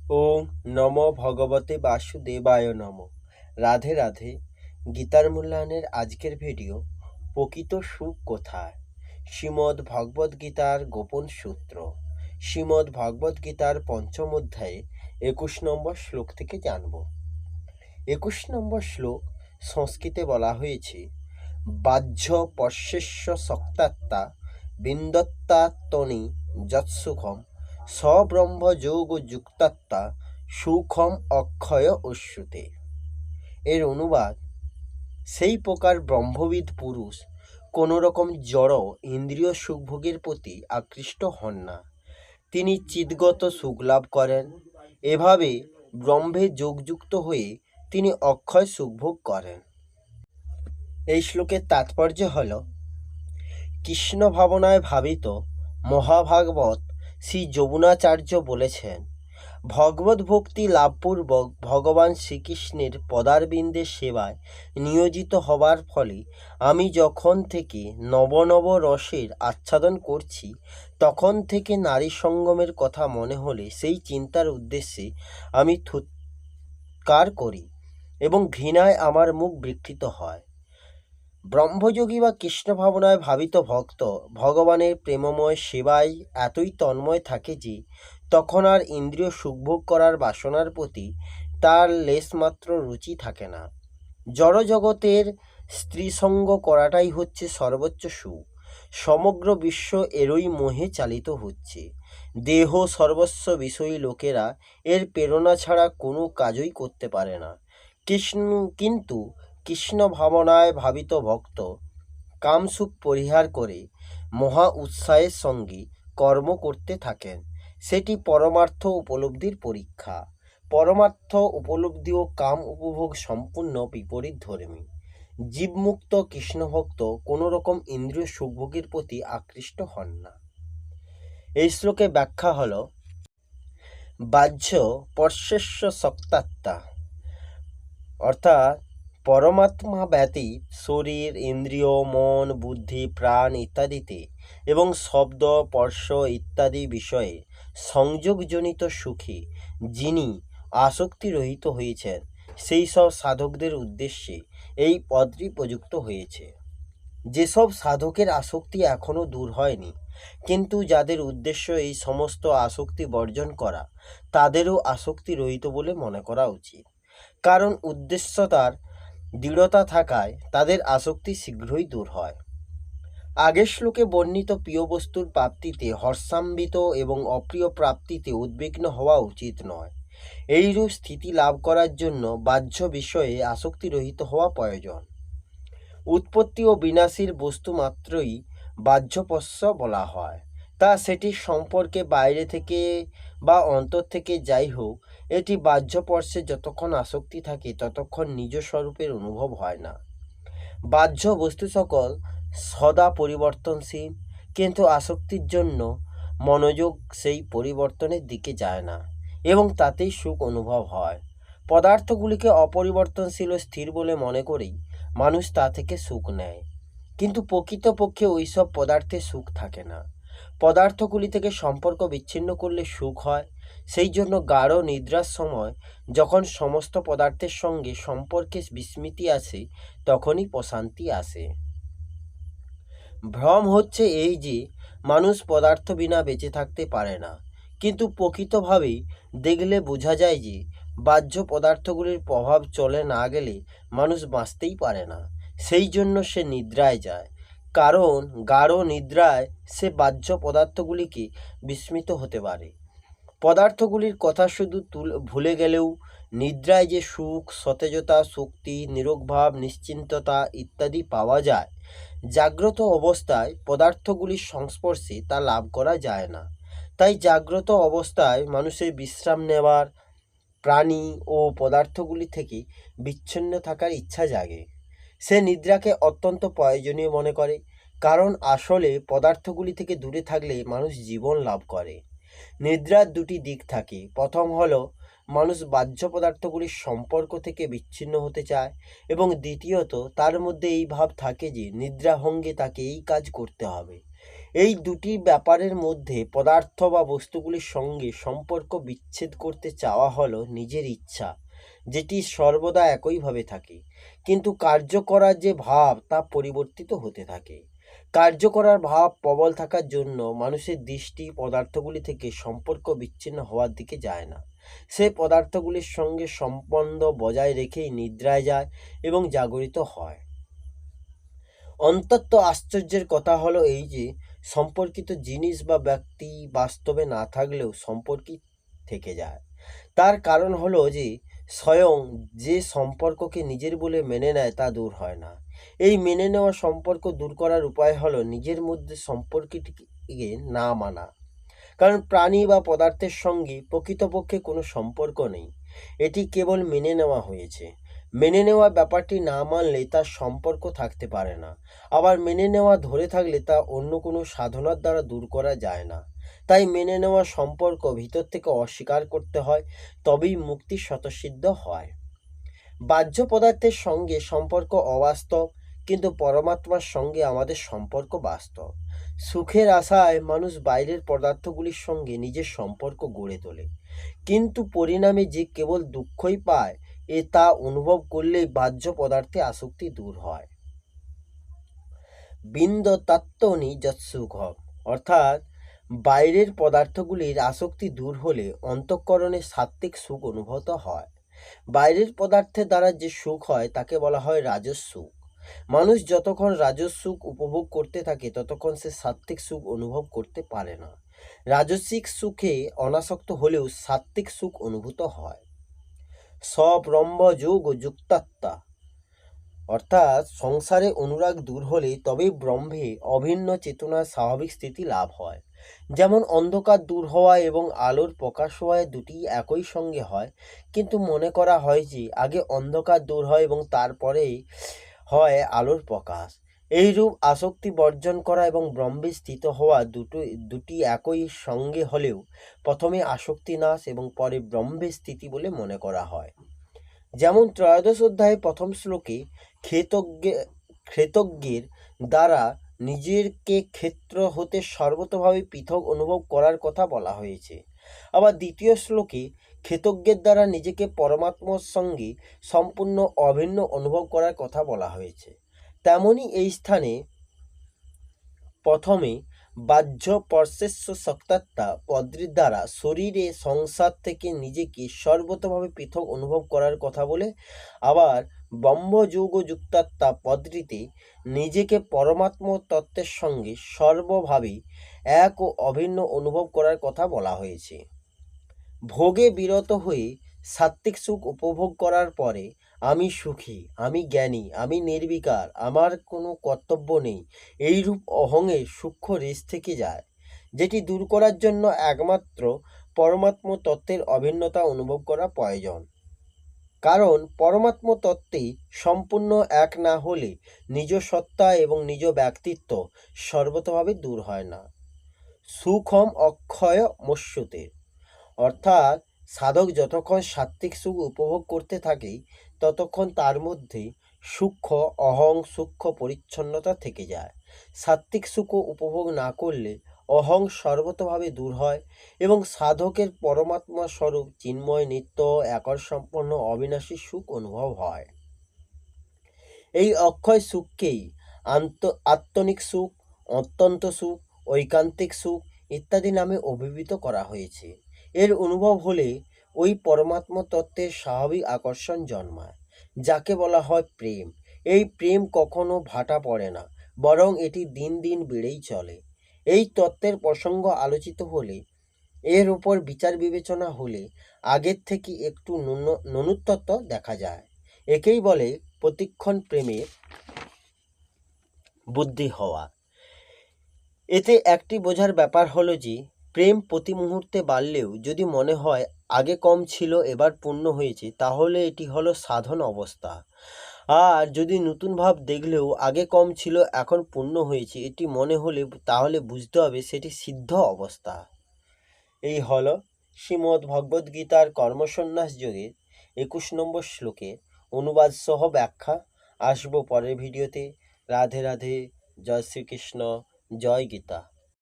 ওম নম ভগবতে বাসুদেবায় নম। রাধে রাধে। গীতার মূল্যায়নের আজকের ভিডিও, প্রকৃত সুখ কোথায়? শ্রীমদ্ ভগবদ গীতার গোপন সূত্র। শ্রীমদ্ ভগবদ গীতার পঞ্চম অধ্যায়ে 21 নম্বর শ্লোক থেকে জানব। 21 নম্বর শ্লোক সংস্কৃতে বলা হয়েছে, বাহ্য পশ্যস্য শক্তাত্মা বিন্দত্তাত্মনি যৎসুখম সব্রহ্মযোগ যুক্তাত্মা সুখম অক্ষয় অশ্রুতে। এর অনুবাদ, সেই প্রকার ব্রহ্মবিদ পুরুষ কোনো রকম জড় ইন্দ্রিয় সুখভোগের প্রতি আকৃষ্ট হন না, তিনি চিদ্গত সুখ লাভ করেন। এভাবে ব্রহ্মে যোগযুক্ত হয়ে তিনি অক্ষয় সুখভোগ করেন। এই শ্লোকের তাৎপর্য হল, কৃষ্ণ ভাবনায় ভাবিত মহাভাগবত শ্রী যমুনাচার্য বলেছেন, ভগবত ভক্তি লাভপূর্বক ভগবান শ্রীকৃষ্ণের পদারবিন্দের সেবায় নিয়োজিত হবার ফলে আমি যখন থেকে নব নব রসের আচ্ছাদন করছি, তখন থেকে নারী সঙ্গমের কথা মনে হলে সেই চিন্তার উদ্দেশ্যে আমি থুৎকার করি এবং ঘৃণায় আমার মুখ বিকৃত হয়। ব্রহ্মযোগী বা কৃষ্ণ ভাবনায় ভাবিত ভক্ত ভগবানের প্রেমময় সেবায় এতই তন্ময় থাকে যে তখন আর ইন্দ্রিয় সুখভোগ করার বাসনার প্রতি তার লেশমাত্র রুচি থাকে না। জড়জগতের স্ত্রীসঙ্গ করাটাই হচ্ছে সর্বোচ্চ সুখ। সমগ্র বিশ্ব এরই মোহে চালিত হচ্ছে। দেহ সর্বস্ব বিষয়ী লোকেরা এর প্রেরণা ছাড়া কোনো কাজই করতে পারে না। কিন্তু কৃষ্ণ ভাবনায় ভাবিত ভক্ত কামসুখ পরিহার করে মহা উৎসাহের সঙ্গে কর্ম করতে থাকেন। সেটি পরমার্থ উপলব্ধির পরীক্ষা। পরমার্থ উপলব্ধি ও কাম উপভোগ সম্পূর্ণ বিপরীত ধর্মী। জীবমুক্ত কৃষ্ণভক্ত কোনো রকম ইন্দ্রিয় সুখভোগের প্রতি আকৃষ্ট হন না। এই শ্লোকে ব্যাখ্যা হল, বাহ্য পশ্যস্য শক্তাত্মা, অর্থাৎ পরমাত্মা ব্যতীত শরীর, ইন্দ্রিয়, মন, বুদ্ধি, প্রাণ ইত্যাদিতে এবং শব্দ, স্পর্শ ইত্যাদি বিষয়ে সংযোগজনিত সুখে যিনি আসক্তি রহিত হয়েছেন, সেই সব সাধকদের উদ্দেশ্যে এই পদটি প্রযুক্ত হয়েছে। যেসব সাধকের আসক্তি এখনও দূর হয়নি, কিন্তু যাদের উদ্দেশ্য এই সমস্ত আসক্তি বর্জন করা, তাদেরও আসক্তি রহিত বলে মনে করা উচিত। কারণ উদ্দেশ্যতার দৃঢ়তা থাকায় তাদের আসক্তি শীঘ্রই দূর হয়। আগের শ্লোকে বর্ণিত প্রিয় বস্তুর প্রাপ্তিতে হর্ষান্বিত এবং অপ্রিয় প্রাপ্তিতে উদ্বিগ্ন হওয়া উচিত নয়। এইরূপ স্থিতি লাভ করার জন্য বাহ্য বিষয়ে আসক্তি রহিত হওয়া প্রয়োজন। উৎপত্তি ও বিনাশীর বস্তু মাত্রই বাহ্যপস্য বলা হয়। তা সেটি সম্পর্কে বাইরে থেকে বা অন্তর থেকে যাই হোক, এটি বাহ্যপর্শে যতক্ষণ আসক্তি থাকে ততক্ষণ নিজ স্বরূপের অনুভব হয় না। বাহ্য বস্তু সকল সদা পরিবর্তনশীল, কিন্তু আসক্তির জন্য মনোযোগ সেই পরিবর্তনের দিকে যায় না এবং তাতেই সুখ অনুভব হয়। পদার্থগুলিকে অপরিবর্তনশীল ও স্থির বলে মনে করেই মানুষ তা থেকে সুখ নেয়, কিন্তু প্রকৃতপক্ষে ওইসব পদার্থে সুখ থাকে না। পদার্থগুলি থেকে সম্পর্ক বিচ্ছিন্ন করলে সুখ হয়। সেই জন্য গাঢ় নিদ্রার সময় যখন সমস্ত পদার্থের সঙ্গে সম্পর্কে বিস্মৃতি আসে, তখনই প্রশান্তি আসে। ভ্রম হচ্ছে এই যে মানুষ পদার্থ বিনা বেঁচে থাকতে পারে না, কিন্তু প্রকৃতভাবেই দেখলে বোঝা যায় যে বাহ্য পদার্থগুলির প্রভাব চলে না গেলে মানুষ বাঁচতেই পারে না। সেই জন্য সে নিদ্রায় যায়, কারণ গাঢ় নিদ্রায় সে বাহ্য পদার্থগুলিকে বিস্মৃত হতে পারে। পদার্থগুলির কথা শুধু ভুলে গেলেও নিদ্রায় যে সুখ, সতেজতা, শক্তি, নিরোগভাব, নিশ্চিন্ততা ইত্যাদি পাওয়া যায়, জাগ্রত অবস্থায় পদার্থগুলির সংস্পর্শে তা লাভ করা যায় না। তাই জাগ্রত অবস্থায় মানুষের বিশ্রাম নেওয়ার, প্রাণী ও পদার্থগুলি থেকে বিচ্ছিন্ন থাকার ইচ্ছা জাগে। সে নিদ্রাকে অত্যন্ত প্রয়োজনীয় মনে করে, কারণ আসলে পদার্থগুলি থেকে দূরে থাকলে মানুষ জীবন লাভ করে। নিদ্রার দুটি দিক থাকে। প্রথম হলো মানুষ বাহ্য পদার্থগুলির সম্পর্ক থেকে বিচ্ছিন্ন হতে চায়, এবং দ্বিতীয়ত তার মধ্যে এই ভাব থাকে যে নিদ্রাভঙ্গে তাকে এই কাজ করতে হবে। এই দুটি ব্যাপারের মধ্যে পদার্থ বা বস্তুগুলির সঙ্গে সম্পর্ক বিচ্ছেদ করতে চাওয়া হলো নিজের ইচ্ছা, যেটি সর্বদা একইভাবে থাকে, কিন্তু কার্য করার যে ভাব তা পরিবর্তিত হতে থাকে। কার্য করার ভাব প্রবল থাকার জন্য মানুষের দৃষ্টি পদার্থগুলি থেকে সম্পর্ক বিচ্ছিন্ন হওয়ার দিকে যায় না। সে পদার্থগুলির সঙ্গে সম্বন্ধ বজায় রেখেই নিদ্রায় যায় এবং জাগরিত হয়। অন্তত আশ্চর্যের কথা হলো এই যে সম্পর্কিত জিনিস বা ব্যক্তি বাস্তবে না থাকলেও সম্পর্কই থেকে যায়। তার কারণ হলো যে স্বয়ং যে সম্পর্ককে নিজের বলে মেনে নেয় তা দূর হয় না। এই মেনে নেওয়া সম্পর্ক দূর করার উপায় হলো নিজের মধ্যে সম্পর্কটিকে না মানা। কারণ প্রাণী বা পদার্থের সঙ্গে প্রকৃতপক্ষে কোনো সম্পর্ক নেই, এটি কেবল মেনে নেওয়া হয়েছে। মেনে নেওয়া ব্যাপারটি না মানলে তার সম্পর্ক থাকতে পারে না, আবার মেনে নেওয়া ধরে থাকলে তা অন্য কোনো সাধনার দ্বারা দূর করা যায় না। তাই মেনে নেওয়া সম্পর্ক ভিতর থেকে অস্বীকার করতে হয়, তবেই মুক্তি স্বতঃসিদ্ধ হয়। বাহ্য পদার্থের সঙ্গে সম্পর্ক অবাস্তব, কিন্তু পরমাত্মার সঙ্গে আমাদের সম্পর্ক বাস্তব। সুখের আশায় মানুষ বাইরের পদার্থগুলির সঙ্গে নিজের সম্পর্ক গড়ে তোলে, কিন্তু পরিণামে যে কেবল দুঃখই পায় তা অনুভব করলেই বাহ্য পদার্থে আসক্তি দূর হয়। বিন্দ তত্ত্বনি যৎসুখম, অর্থাৎ বাইরের পদার্থগুলির আসক্তি দূর হলে অন্তঃকরণে সাত্ত্বিক সুখ অনুভূত হয়। বাইরের পদার্থের দ্বারা যে সুখ হয় তাকে বলা হয় রাজস সুখ। মানুষ যতক্ষণ রাজস সুখ উপভোগ করতে থাকে ততক্ষণ সে সাত্ত্বিক সুখ অনুভব করতে পারে না। রাজসিক সুখে অনাসক্ত হলেও সাত্ত্বিক সুখ অনুভূত হয়। সব্রহ্ম যোগ যুক্তাত্মা, অর্থাৎ সংসারে অনুরাগ দূর হলে তবেই ব্রহ্মে অভিন্ন চেতনার স্বাভাবিক স্থিতি লাভ হয়। যেমন অন্ধকার দূর হওয়া এবং আলোর প্রকাশ হওয়ায় দুটি একই সঙ্গে হয়, কিন্তু মনে করা হয় যে আগে অন্ধকার দূর হয় এবং তারপরেই হয় আলোর প্রকাশ। এইরূপ আসক্তি বর্জন করা এবং ব্রহ্মে স্থিত হওয়া দুটি একই সঙ্গে হলেও প্রথমে আসক্তি নাশ এবং পরে ব্রহ্মে স্থিতি বলে মনে করা হয়। যেমন ত্রয়োদশ অধ্যায়ে প্রথম শ্লোকে ক্ষেতজ্ঞের দ্বারা নিজেকে ক্ষেত্র হতে সর্বতভাবে পৃথক অনুভব করার কথা বলা হয়েছে। আবার দ্বিতীয় শ্লোকে ক্ষেতজ্ঞের দ্বারা নিজেকে পরমাত্মার সঙ্গে সম্পূর্ণ অভিন্ন অনুভব করার কথা বলা হয়েছে। তেমনি এই স্থানে প্রথমে বাহ্য পরশেষ্য সত্তাত্মা পদ্ধতির দ্বারা শরীরে সংসার থেকে নিজেকে সর্বতভাবে পৃথক অনুভব করার কথা বলে, আবার ব্রহ্মযোগ যুক্তাত্মা পদ্ধতিতে নিজেকে পরমাত্ম তত্ত্বের সঙ্গে সর্বভাবে এক ও অভিন্ন অনুভব করার কথা বলা হয়েছে। ভোগে বিরত হয়ে সাত্ত্বিক সুখ উপভোগ করার পরে আমি সুখী, আমি জ্ঞানী, আমি নির্বিকার, আমার কোনো কর্তব্য নেই, এইরূপ অহংয়ের সূক্ষ্ম রেশ থেকে যায়, যেটি দূর করার জন্য একমাত্র পরমাত্ম তত্ত্বের অভিন্নতা অনুভব করা প্রয়োজন। কারণ পরমাত্ম তত্ত্বে সম্পূর্ণ এক না হলে নিজ সত্তা এবং নিজ ব্যক্তিত্ব সর্বতভাবে দূর হয় না। সুখম অক্ষয় মস্যতে, অর্থাৎ সাধক যতক্ষণ সাত্ত্বিক সুখ উপভোগ করতে থাকে ততক্ষণ তার মধ্যে সূক্ষ্ম অহং সূক্ষ্ম পরিচ্ছন্নতা থেকে যায়। সাত্ত্বিক সুখ উপভোগ না করলে অহং সর্বতভাবে দূর হয় এবং সাধকের পরমাত্মা স্বরূপ চিন্ময় নিত্য একরসম্পন্ন অবিনাশী সুখ অনুভব হয়। এই অক্ষয় সুখকেই আত্মনিক সুখ, অত্যন্ত সুখ, ঐকান্তিক সুখ ইত্যাদি নামে অভিহিত করা হয়েছে। এর অনুভব হলে ওই পরমাত্ম তত্ত্বের স্বাভাবিক আকর্ষণ জন্মায়, যাকে বলা হয় প্রেম। এই প্রেম কখনো ভাটা পড়ে না, বরং এটি দিন দিন বেড়েই চলে। এই তত্ত্বের প্রসঙ্গ আলোচিত হলে, এর উপর বিচার বিবেচনা হলে আগের থেকে একটু নূতনত্ব দেখা যায়। একেই বলে প্রতিক্ষণ প্রেমের বুদ্ধি হওয়া। এতে একটি বোঝার ব্যাপার হলো যে প্রেম প্রতি মুহূর্তে বাড়লেও যদি মনে হয় আগে কম ছিল এবার পূর্ণ হয়েছে, তাহলে এটি হলো সাধন অবস্থা। আর যদি নতুন ভাব দেখলেও আগে কম ছিল এখন পূর্ণ হয়েছে এটি মনে হলে তাহলে বুঝতে হবে সেটি সিদ্ধ অবস্থা। এই হলো শ্রীমদ্ ভগবদ্গীতার কর্মসন্ন্যাস যোগের 21 নম্বর শ্লোকের অনুবাদ সহ ব্যাখ্যা। আসবো পরের ভিডিওতে। রাধে রাধে, জয় শ্রীকৃষ্ণ, জয় গীতা।